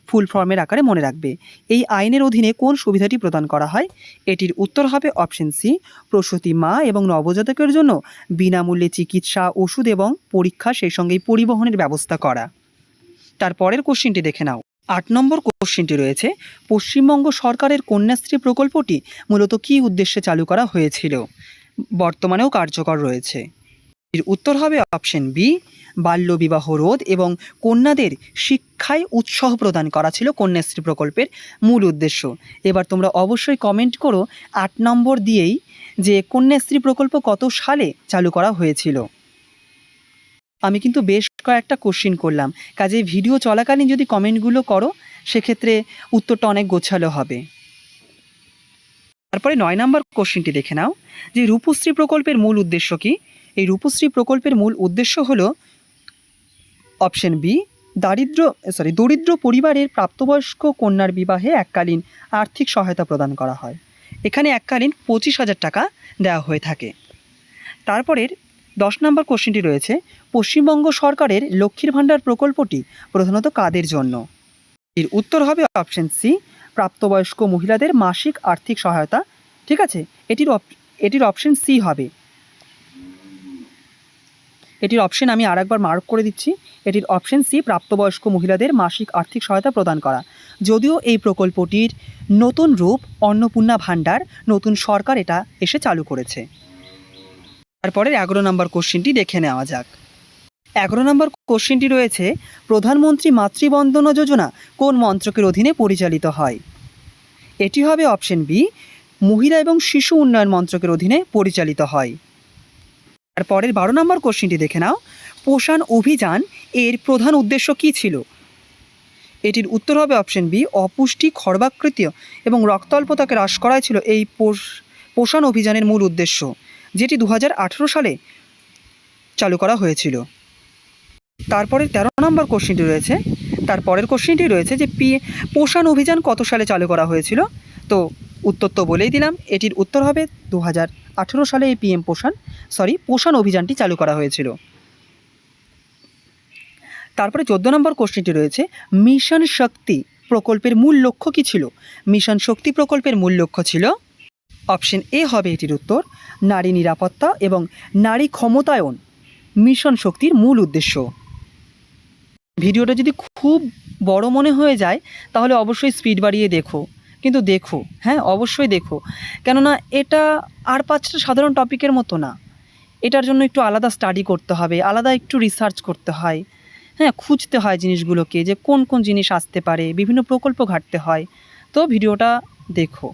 ফুল ফর্মের আকারে মনে রাখবে। এই আইনের অধীনে কোন সুবিধাটি প্রদান করা হয়? এটির উত্তর হবে অপশন সি, প্রসূতি মা এবং নবজাতকের জন্য বিনামূল্যে চিকিৎসা, ওষুধ এবং পরীক্ষা, সেই সঙ্গে পরিবহনের ব্যবস্থা করা। তারপরের কোশ্চেনটি দেখে নাও। 8 নম্বর কোশ্চেনটি রয়েছে, পশ্চিমবঙ্গ সরকারের কন্যাশ্রী প্রকল্পটি মূলত কী উদ্দেশ্যে চালু করা হয়েছিল? বর্তমানেও কার্যকর রয়েছে। এর উত্তর হবে অপশন বি, বাল্যবিবাহ রোধ এবং কন্যাদের শিক্ষায় উৎসাহ প্রদান করা ছিল কন্যাশ্রী প্রকল্পের মূল উদ্দেশ্য। এবার তোমরা অবশ্যই কমেন্ট করো 8 নম্বর দিয়েই যে কন্যাশ্রী প্রকল্প কত সালে চালু করা হয়েছিল। আমি কিন্তু বেশ কয়েকটা কোশ্চিন করলাম, কাজে ভিডিও চলাকালীন যদি কমেন্টগুলো করো সেক্ষেত্রে উত্তরটা অনেক গোছালো হবে। তারপরে 9 নম্বর কোশ্চেনটি দেখে নাও, যে রূপশ্রী প্রকল্পের মূল উদ্দেশ্য কী? এই রূপশ্রী প্রকল্পের মূল উদ্দেশ্য হলো অপশন বি, দরিদ্র পরিবারের প্রাপ্তবয়স্ক কন্যার বিবাহে এককালীন আর্থিক সহায়তা প্রদান করা হয়। এখানে এককালীন 25,000 টাকা দেওয়া হয়ে থাকে। তারপরের 10 নম্বর কোশ্চেনটি রয়েছে, পশ্চিমবঙ্গ সরকারের লক্ষ্মীর ভাণ্ডার প্রকল্পটি প্রধানত কাদের জন্য? এর উত্তর হবে অপশন সি, প্রাপ্তবয়স্ক মহিলাদের মাসিক আর্থিক সহায়তা। ঠিক আছে, এটির অপশন সি হবে। এটির অপশন আমি আরেকবার মার্ক করে দিচ্ছি, এটির অপশন সি, প্রাপ্তবয়স্ক মহিলাদের মাসিক আর্থিক সহায়তা প্রদান করা। যদিও এই প্রকল্পটির নতুন রূপ অন্নপূর্ণা ভাণ্ডার, নতুন সরকার এটা এসে চালু করেছে। তারপরের 11 নম্বর কোশ্চেনটি দেখে নেওয়া যাক। 11 নম্বর কোশ্চেনটি রয়েছে, প্রধানমন্ত্রী মাতৃবন্দনা যোজনা কোন মন্ত্রকের অধীনে পরিচালিত হয়? এটি হবে অপশন বি, মহিলা এবং শিশু উন্নয়ন মন্ত্রকের অধীনে পরিচালিত হয়। তারপরের 12 নম্বর কোশ্চেনটি দেখে নাও, পোষণ অভিযান এর প্রধান উদ্দেশ্য কী ছিল? এটির উত্তর হবে অপশন বি, অপুষ্টি, খর্বাকৃতি এবং রক্তাল্পতাকে হ্রাস করাই ছিল এই পোষণ অভিযানের মূল উদ্দেশ্য, যেটি 2018 সালে চালু করা হয়েছিল। তারপরে 13 নম্বর কোশ্চেনটি রয়েছে, তারপরের কোশ্চেনটি রয়েছে যে পোষণ অভিযান কত সালে চালু করা হয়েছিল? তো উত্তর তো বলেই দিলাম, এটির উত্তর হবে 2018 সালে এই পোষণ অভিযানটি চালু করা হয়েছিল। তারপরে 14 নম্বর কোশ্চেনটি রয়েছে, মিশন শক্তি প্রকল্পের মূল লক্ষ্য কী ছিল? মিশন শক্তি প্রকল্পের মূল লক্ষ্য ছিল অপশন এ হবে এটির উত্তর, নারী নিরাপত্তা এবং নারী ক্ষমতায়ন মিশন শক্তির মূল উদ্দেশ্য। ভিডিওটা যদি খুব বড় মনে হয়ে যায় তাহলে অবশ্যই স্পিড বাড়িয়ে দেখো, কিন্তু দেখো, হ্যাঁ অবশ্যই দেখো, কেননা এটা আর 5টা সাধারণ টপিকের মতো না। এটার জন্য একটু আলাদা স্টাডি করতে হবে, আলাদা একটু রিসার্চ করতে হয়, হ্যাঁ খুঁজতে হয় জিনিসগুলোকে, যে কোন কোন জিনিস আসতে পারে, বিভিন্ন প্রকল্প ঘাটতে হয়। তো ভিডিওটা দেখো,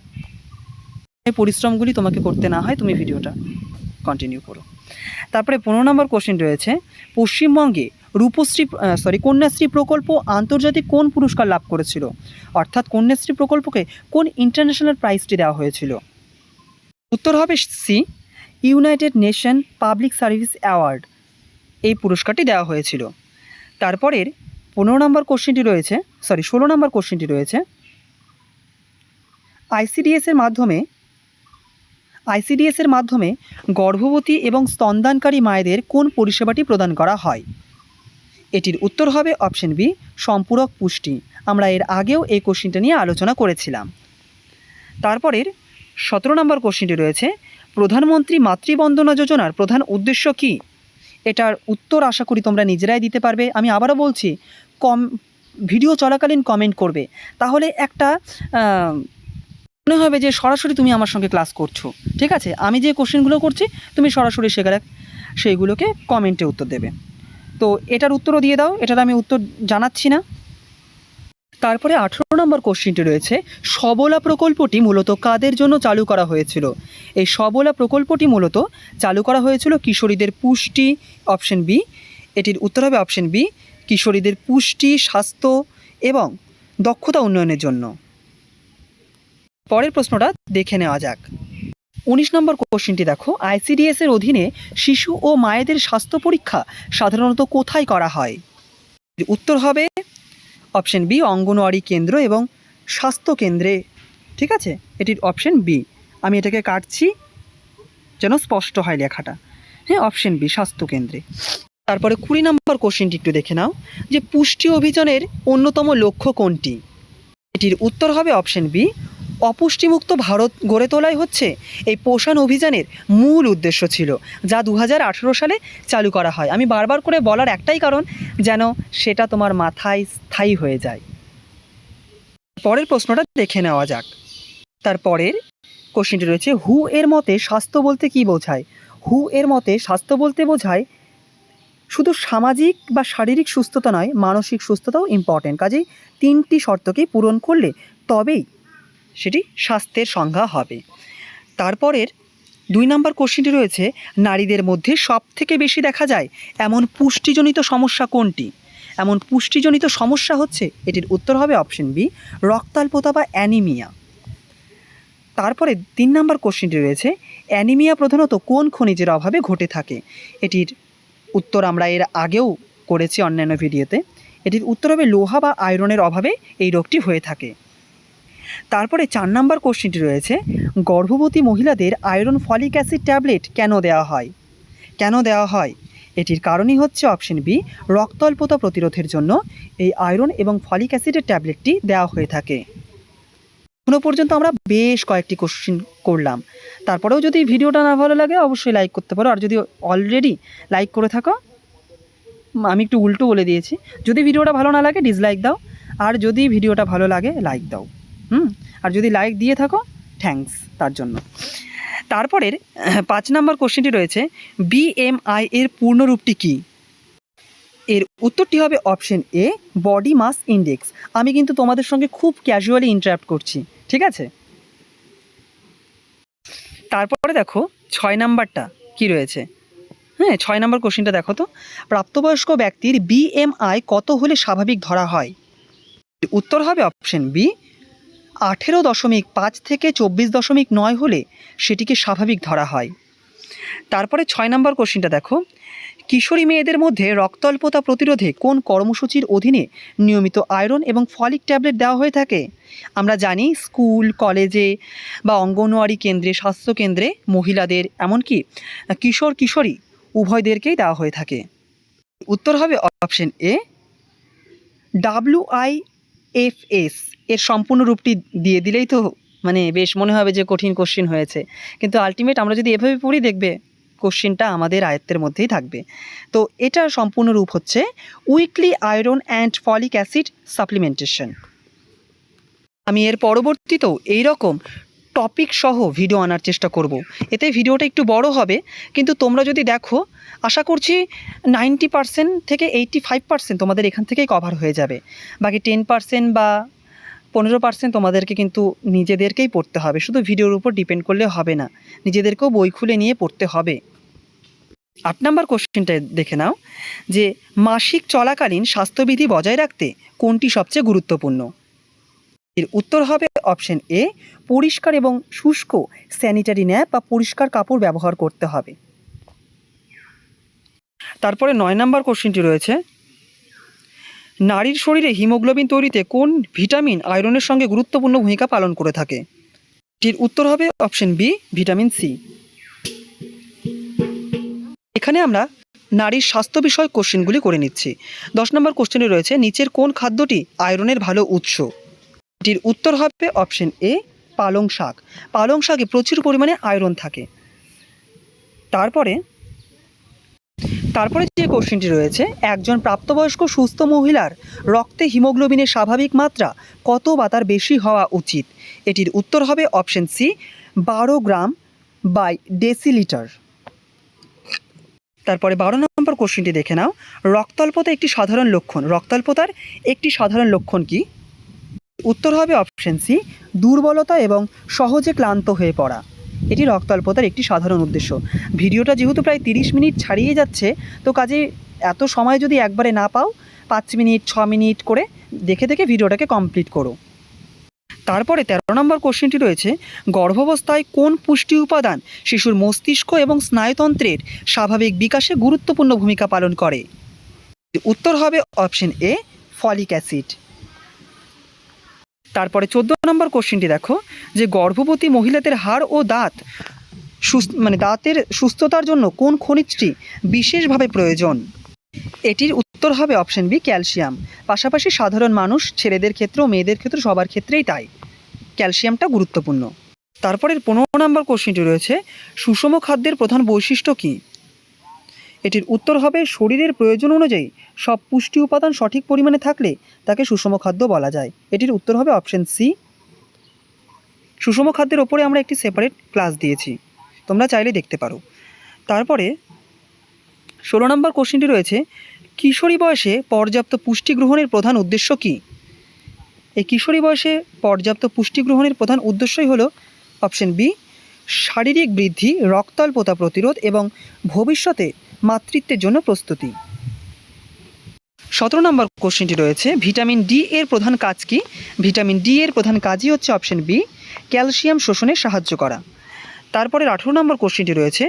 এই পরিশ্রমগুলি তোমাকে করতে না হয়, তুমি ভিডিওটা কন্টিনিউ করো। তারপরে 15 নম্বর কোশ্চেন রয়েছে, পশ্চিমবঙ্গে কন্যাশ্রী প্রকল্প আন্তর্জাতিক কোন পুরস্কার লাভ করেছিল? অর্থাৎ কন্যাশ্রী প্রকল্পকে কোন ইন্টারন্যাশনাল প্রাইজটি দেওয়া হয়েছিল? উত্তর হবে C, United Nation Public Service Award, এই পুরস্কারটি দেওয়া হয়েছিল। তারপরের 16 নম্বর কোশ্চেনটি রয়েছে আইসিডিএসের মাধ্যমে গর্ভবতী এবং স্তনদানকারী মায়েদের কোন পরিষেবাটি প্রদান করা হয়? এটির উত্তর হবে অপশন বি, সম্পূরক পুষ্টি। আমরা এর আগেও এই কোশ্চেনটা নিয়ে আলোচনা করেছিলাম। তারপরের 17 নম্বর কোশ্চেনটি রয়েছে প্রধানমন্ত্রী মাতৃবন্দনা যোজনার প্রধান উদ্দেশ্য কী? এটার উত্তর আশা করি তোমরা নিজেরাই দিতে পারবে। আমি আবারও বলছি, ভিডিও চলাকালীন কমেন্ট করবে, তাহলে একটা মনে হবে যে সরাসরি তুমি আমার সঙ্গে ক্লাস করছো। ঠিক আছে, আমি যে কোশ্চেনগুলো করছি তুমি সরাসরি সেইগুলোকে কমেন্টে উত্তর দেবে। তো এটার উত্তরও দিয়ে দাও, এটার আমি উত্তর জানাচ্ছি না। তারপরে 18 নম্বর কোশ্চেনটি রয়েছে সবলা প্রকল্পটি মূলত কাদের জন্য চালু করা হয়েছিল? এই সবলা প্রকল্পটি মূলত চালু করা হয়েছিল কিশোরীদের পুষ্টি, অপশন বি। এটির উত্তর হবে অপশন বি, কিশোরীদের পুষ্টি, স্বাস্থ্য এবং দক্ষতা উন্নয়নের জন্য। পরের প্রশ্নটা দেখে নেওয়া যাক। 19 নম্বর কোশ্চেনটি দেখো, আইসিডিএসের অধীনে শিশু ও মায়েদের স্বাস্থ্য পরীক্ষা সাধারণত কোথায় করা হয়? উত্তর হবে অপশন বি, অঙ্গনওয়াড়ি কেন্দ্র এবং স্বাস্থ্য কেন্দ্রে। ঠিক আছে, এটির অপশন বি। আমি এটাকে কাটছি যেন স্পষ্ট হয় লেখাটা। হ্যাঁ, অপশন বি, স্বাস্থ্য কেন্দ্রে। তারপরে 20 নম্বর কোশ্চেনটি একটু দেখে নাও যে পুষ্টি অভিযানের অন্যতম লক্ষ্য কোনটি? এটির উত্তর হবে অপশন বি, অপুষ্টিমুক্ত ভারত গড়ে তোলাই হচ্ছে এই পোষণ অভিযানের মূল উদ্দেশ্য ছিল, যা 2018 সালে চালু করা হয়। আমি বারবার করে বলার একটাই কারণ, যেন সেটা তোমার মাথায় স্থায়ী হয়ে যায়। পরের প্রশ্নটা দেখে নেওয়া যাক। তারপরের কোশ্চেনটি রয়েছে হু এর মতে স্বাস্থ্য বলতে কী বোঝায়? হু এর মতে স্বাস্থ্য বলতে বোঝায় শুধু সামাজিক বা শারীরিক সুস্থতা নয়, মানসিক সুস্থতাও ইম্পর্টেন্ট। কাজেই 3টি শর্তকেই পূরণ করলে তবেই সেটি স্বাস্থ্যের সংজ্ঞা হবে। তারপরের 2 নম্বর কোশ্চেনটি রয়েছে নারীদের মধ্যে সবথেকে বেশি দেখা যায় এমন পুষ্টিজনিত সমস্যা কোনটি? এমন পুষ্টিজনিত সমস্যা হচ্ছে, এটির উত্তর হবে অপশন বি, রক্তাল্পতা বা অ্যানিমিয়া। তারপরে 3 নম্বর কোশ্চেনটি রয়েছে অ্যানিমিয়া প্রধানত কোন খনিজের অভাবে ঘটে থাকে? এটির উত্তর আমরা এর আগেও করেছি অন্যান্য ভিডিওতে। এটির উত্তর হবে লোহা বা আয়রনের অভাবে এই রোগটি হয়ে থাকে। তারপরে 4 নম্বর কোশ্চেনটি রয়েছে গর্ভবতী মহিলাদের আয়রন ফলিক অ্যাসিড ট্যাবলেট কেন দেওয়া হয়? এটির কারণই হচ্ছে অপশন বি, রক্তাল্পতা প্রতিরোধের জন্য এই আয়রন এবং ফলিক অ্যাসিডের ট্যাবলেটটি দেওয়া হয়ে থাকে। এখনো পর্যন্ত আমরা বেশ কয়েকটি কোশ্চেন করলাম। তারপরেও যদি ভিডিওটা না ভালো লাগে অবশ্যই লাইক করতে পারো, আর যদি অলরেডি লাইক করে থাকো, আমি একটু উল্টো বলে দিয়েছি, যদি ভিডিওটা ভালো না লাগে ডিসলাইক দাও, আর যদি ভিডিওটা ভালো লাগে লাইক দাও। আর যদি লাইক দিয়ে থাকো থ্যাঙ্কস তার জন্য। তারপরের 5 নম্বর কোশ্চেনটি রয়েছে বিএমআই এর পূর্ণরূপটি কী? এর উত্তরটি হবে option A, body mass index. আমি কিন্তু তোমাদের সঙ্গে খুব ক্যাজুয়ালি ইন্টারাক্ট করছি, ঠিক আছে? তারপরে দেখো 6 নাম্বারটা কী রয়েছে। 6 নম্বর কোশ্চেনটা দেখো তো, প্রাপ্তবয়স্ক ব্যক্তির বিএমআই কত হলে স্বাভাবিক ধরা হয়? উত্তর হবে অপশন বি, 18.5 থেকে 24.9 হলে সেটিকে স্বাভাবিক ধরা হয়। তারপরে 6 নম্বর কোশ্চেনটা দেখো, কিশোরী মেয়েদের মধ্যে রক্তাল্পতা প্রতিরোধে কোন কর্মসূচির অধীনে নিয়মিত আয়রন এবং ফলিক ট্যাবলেট দেওয়া হয়ে থাকে? আমরা জানি স্কুল, কলেজে বা অঙ্গনওয়াড়ি কেন্দ্রে, স্বাস্থ্যকেন্দ্রে মহিলাদের এমনকি কিশোর কিশোরী উভয়দেরকেই দেওয়া হয়ে থাকে। উত্তর হবে অপশন এ, WIFS। এর সম্পূর্ণ রূপটি দিয়ে দিলেই তো বেশ মনে হবে যে কঠিন কোশ্চেন হয়েছে, কিন্তু আলটিমেট আমরা যদি এভাবে পড়ি দেখবে কোশ্চেনটা আমাদের আয়ত্তের মধ্যেই থাকবে। তো এটার সম্পূর্ণ রূপ হচ্ছে weekly iron and folic acid supplementation. আমি এর পরবর্তীতেও এইরকম টপিক সহ ভিডিও আনার চেষ্টা করব। এতে ভিডিওটা একটু বড় হবে, কিন্তু তোমরা যদি দেখো আশা করছি 90% থেকে 85% তোমাদের এখান থেকেই কভার হয়ে যাবে। বাকি 10% বা 15% তোমাদেরকে কিন্তু নিজেদেরকেই পড়তে হবে, শুধু ভিডিওর উপর ডিপেন্ড করলে হবে না, নিজেদেরকেও বই খুলে নিয়ে পড়তে হবে। 8 নম্বর কোশ্চেনটা দেখে নাও যে মাসিক চলাকালীন স্বাস্থ্যবিধি বজায় রাখতে কোনটি সবচেয়ে গুরুত্বপূর্ণ? এর উত্তর হবে অপশন এ, পরিষ্কার এবং শুষ্ক স্যানিটারি ন্যাপ বা পরিষ্কার কাপড় ব্যবহার করতে হবে। তারপরে 9 নম্বর কোশ্চেনটি রয়েছে, নারীর শরীরে হিমোগ্লোবিন তৈরিতে কোন ভিটামিন আয়রনের সঙ্গে গুরুত্বপূর্ণ ভূমিকা পালন করে থাকে? এটির উত্তর হবে অপশন বি, ভিটামিন সি। এখানে আমরা নারীর স্বাস্থ্য বিষয়ক কোশ্চেনগুলি করে নিচ্ছি। 10 নম্বর কোশ্চেনে রয়েছে, নিচের কোন খাদ্যটি আয়রনের ভালো উৎস? এটির উত্তর হবে অপশন এ, পালং শাক। পালং শাকে প্রচুর পরিমাণে আয়রন থাকে। তারপরে যে কোশ্চেনটি রয়েছে, একজন প্রাপ্তবয়স্ক সুস্থ মহিলার রক্তে হিমোগ্লোবিনের স্বাভাবিক মাত্রা কত বা তার বেশি হওয়া উচিত? এটির উত্তর হবে option C, 12 gram by decilitre. তারপরে 12 নম্বর কোশ্চেনটি দেখে নাও, রক্তাল্পতা একটি সাধারণ লক্ষণ। রক্তাল্পতার একটি সাধারণ লক্ষণ কি? উত্তর হবে অপশন সি, দুর্বলতা এবং সহজে ক্লান্ত হয়ে পড়া। এটি রক্তাল্পতার একটি সাধারণ উদ্দেশ্য। ভিডিওটা যেহেতু প্রায় 30 মিনিট ছাড়িয়ে যাচ্ছে, তো কাজে এত সময় যদি একবারে না পাও, 5 মিনিট 6 মিনিট করে দেখে দেখে ভিডিওটাকে কমপ্লিট করো। তারপরে 13 নম্বর কোশ্চেনটি রয়েছে, গর্ভাবস্থায় কোন পুষ্টি উপাদান শিশুর মস্তিষ্ক এবং স্নায়ুতন্ত্রের স্বাভাবিক বিকাশে গুরুত্বপূর্ণ ভূমিকা পালন করে? উত্তর হবে অপশন এ, ফলিক অ্যাসিড। তারপরে 14 নম্বর কোশ্চেনটি দেখো, যে গর্ভবতী মহিলাদের হাড় ও দাঁত দাঁতের সুস্থতার জন্য কোন খনিজটি বিশেষভাবে প্রয়োজন? এটির উত্তর হবে অপশন বি, ক্যালসিয়াম। পাশাপাশি সাধারণ মানুষ, ছেলেদের ক্ষেত্রে ও মেয়েদের ক্ষেত্রে সবার ক্ষেত্রেই তাই ক্যালসিয়ামটা গুরুত্বপূর্ণ। তারপরের 15 নম্বর কোশ্চেনটি রয়েছে, সুষম খাদ্যের প্রধান বৈশিষ্ট্য কী? এটির উত্তর হবে, শরীরের প্রয়োজন অনুযায়ী সব পুষ্টি উপাদান সঠিক পরিমাণে থাকলে তাকে সুষম খাদ্য বলা যায়। এটির উত্তর হবে অপশন সি। সুষম খাদ্যের ওপরে আমরা একটি সেপারেট ক্লাস দিয়েছি, তোমরা চাইলে দেখতে পারো। তারপরে 16 নম্বর কোশ্চেনটি রয়েছে, কিশোরী বয়সে পর্যাপ্ত পুষ্টি গ্রহণের প্রধান উদ্দেশ্য কী? এই কিশোরী বয়সে পর্যাপ্ত পুষ্টি গ্রহণের প্রধান উদ্দেশ্যই হলো অপশন বি, শারীরিক বৃদ্ধি, রক্তাল্পতা প্রতিরোধ এবং ভবিষ্যতে মাতৃত্বের জন্য প্রস্তুতি। 17 নম্বর কোশ্চেনটি রয়েছে, ভিটামিন ডি এর প্রধান কাজ কি? ভিটামিন ডি এর প্রধান কাজই হচ্ছে অপশন বি, ক্যালসিয়াম শোষণে সাহায্য করা। তারপরে 18 নম্বর কোশ্চেনটি রয়েছে,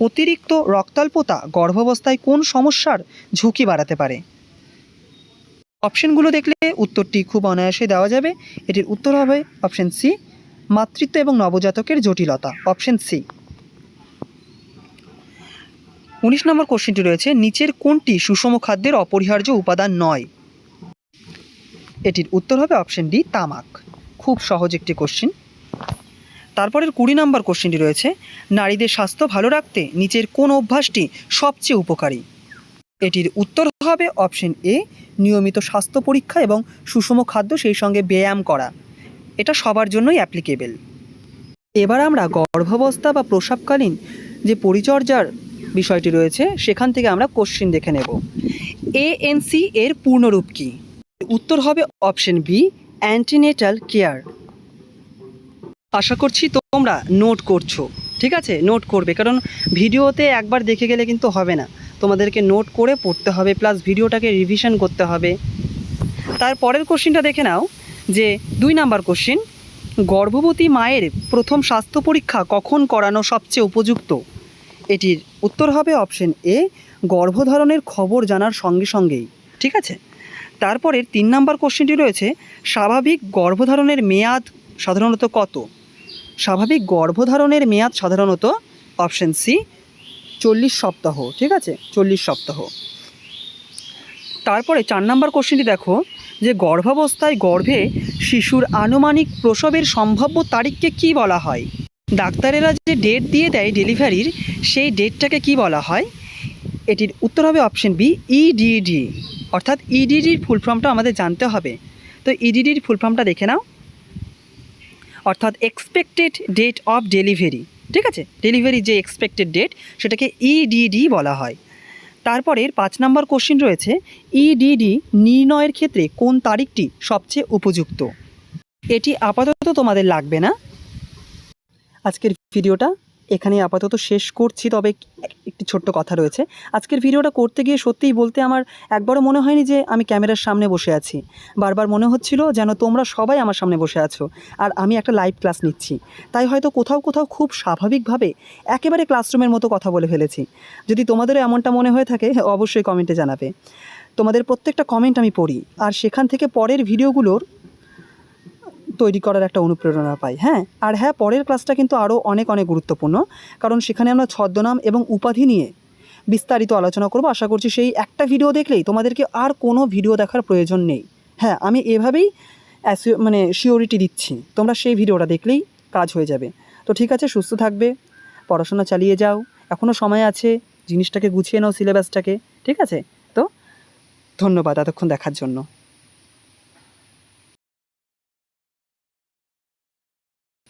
অতিরিক্ত রক্তাল্পতা গর্ভাবস্থায় কোন সমস্যার ঝুঁকি বাড়াতে পারে? অপশনগুলো দেখলে উত্তরটি খুব অনায়াসে দেওয়া যাবে। এটির উত্তর হবে অপশন সি, মাতৃত্ব এবং নবজাতকের জটিলতা, অপশন সি। 19 নম্বর কোশ্চেনটি রয়েছে, নিচের কোনটি সুষম খাদ্যের অপরিহার্য উপাদান নয়? এটির উত্তর হবে অপশন ডি, তামাক। খুব সহজ একটি কোশ্চেন। তারপরের 20 নম্বর কোশ্চেনটি রয়েছে, নারীদের স্বাস্থ্য ভালো রাখতে নিচের কোন অভ্যাসটি সবচেয়ে উপকারী? এটির উত্তর হবে অপশন এ, নিয়মিত স্বাস্থ্য পরীক্ষা এবং সুষম খাদ্য, সেই সঙ্গে ব্যায়াম করা। এটা সবার জন্যই অ্যাপ্লিকেবল। এবার আমরা গর্ভাবস্থা বা প্রসবকালীন যে পরিচর্যার বিষয়টি রয়েছে সেখান থেকে আমরা কোশ্চেন দেখে নেব। ANC এর পূর্ণরূপ কী? উত্তর হবে অপশন বি, অ্যান্টিনেটাল কেয়ার। আশা করছি তোমরা নোট করছো, ঠিক আছে? নোট করবে, কারণ ভিডিওতে একবার দেখে গেলে কিন্তু হবে না, তোমাদেরকে নোট করে পড়তে হবে, প্লাস ভিডিওটাকে রিভিশন করতে হবে। তারপরের কোশ্চেনটা দেখে নাও, যে 2 নম্বর কোশ্চেন, গর্ভবতী মায়ের প্রথম স্বাস্থ্য পরীক্ষা কখন করানো সবচেয়ে উপযুক্ত? এটির উত্তর হবে অপশন এ, গর্ভধারণের খবর জানার সঙ্গে সঙ্গেই, ঠিক আছে? তারপরের 3 নম্বর কোশ্চেনটি রয়েছে, স্বাভাবিক গর্ভধারণের মেয়াদ সাধারণত কত? স্বাভাবিক গর্ভধারণের মেয়াদ সাধারণত অপশন সি, 40 সপ্তাহ, ঠিক আছে? 40 সপ্তাহ। তারপরে 4 নম্বর কোশ্চেনটি দেখো, যে গর্ভাবস্থায় গর্ভে শিশুর আনুমানিক প্রসবের সম্ভাব্য তারিখকে কি বলা হয়? ডাক্তারেরা যে ডেট দিয়ে দেয় ডেলিভারির, সেই ডেটটাকে কি বলা হয়? এটির উত্তর হবে অপশন বি, ইডিডি। অর্থাৎ ইডিডির ফুল ফর্মটা আমাদের জানতে হবে। তো ইডিডির ফুল ফর্মটা দেখে নাও, অর্থাৎ এক্সপেক্টেড ডেট অফ ডেলিভারি, ঠিক আছে? ডেলিভারি যে এক্সপেক্টেড ডেট, সেটাকে ইডিডি বলা হয়। তারপরের 5 নম্বর কোশ্চেন রয়েছে, ইডিডি নির্ণয়ের ক্ষেত্রে কোন তারিখটি সবচেয়ে উপযুক্ত? এটি আপাতত তোমাদের লাগবে না। আজকের ভিডিওটা এখানেই আপাতত শেষ করছি। তবে একটি ছোট্ট কথা রয়েছে, আজকের ভিডিওটা করতে গিয়ে সত্যিই বলতে আমার একবারও মনে হয়নি যে আমি ক্যামেরার সামনে বসে আছি। বারবার মনে হচ্ছিল যেন তোমরা সবাই আমার সামনে বসে আছো আর আমি একটা লাইভ ক্লাস নিচ্ছি। তাই হয়তো কোথাও কোথাও খুব স্বাভাবিকভাবে একেবারে ক্লাসরুমের মতো কথা বলে ফেলেছি। যদি তোমাদেরও এমনটা মনে হয়ে থাকে অবশ্যই কমেন্টে জানাবে। তোমাদের প্রত্যেকটা কমেন্ট আমি পড়ি আর সেখান থেকে পরের ভিডিওগুলোর তৈরি করার একটা অনুপ্রেরণা পাই। আর পরের ক্লাসটা কিন্তু আরও অনেক অনেক গুরুত্বপূর্ণ, কারণ সেখানে আমরা ছদ্মনাম এবং উপাধি নিয়ে বিস্তারিত আলোচনা করব। আশা করছি সেই একটা ভিডিও দেখলেই তোমাদেরকে আর কোনো ভিডিও দেখার প্রয়োজন নেই। আমি এভাবেই শিওরিটি দিচ্ছি, তোমরা সেই ভিডিওটা দেখলেই কাজ হয়ে যাবে। তো ঠিক আছে, সুস্থ থাকবে, পড়াশোনা চালিয়ে যাও, এখনও সময় আছে, জিনিসটাকে গুছিয়ে নাও, সিলেবাসটাকে। ঠিক আছে, তো ধন্যবাদ এতক্ষণ দেখার জন্য।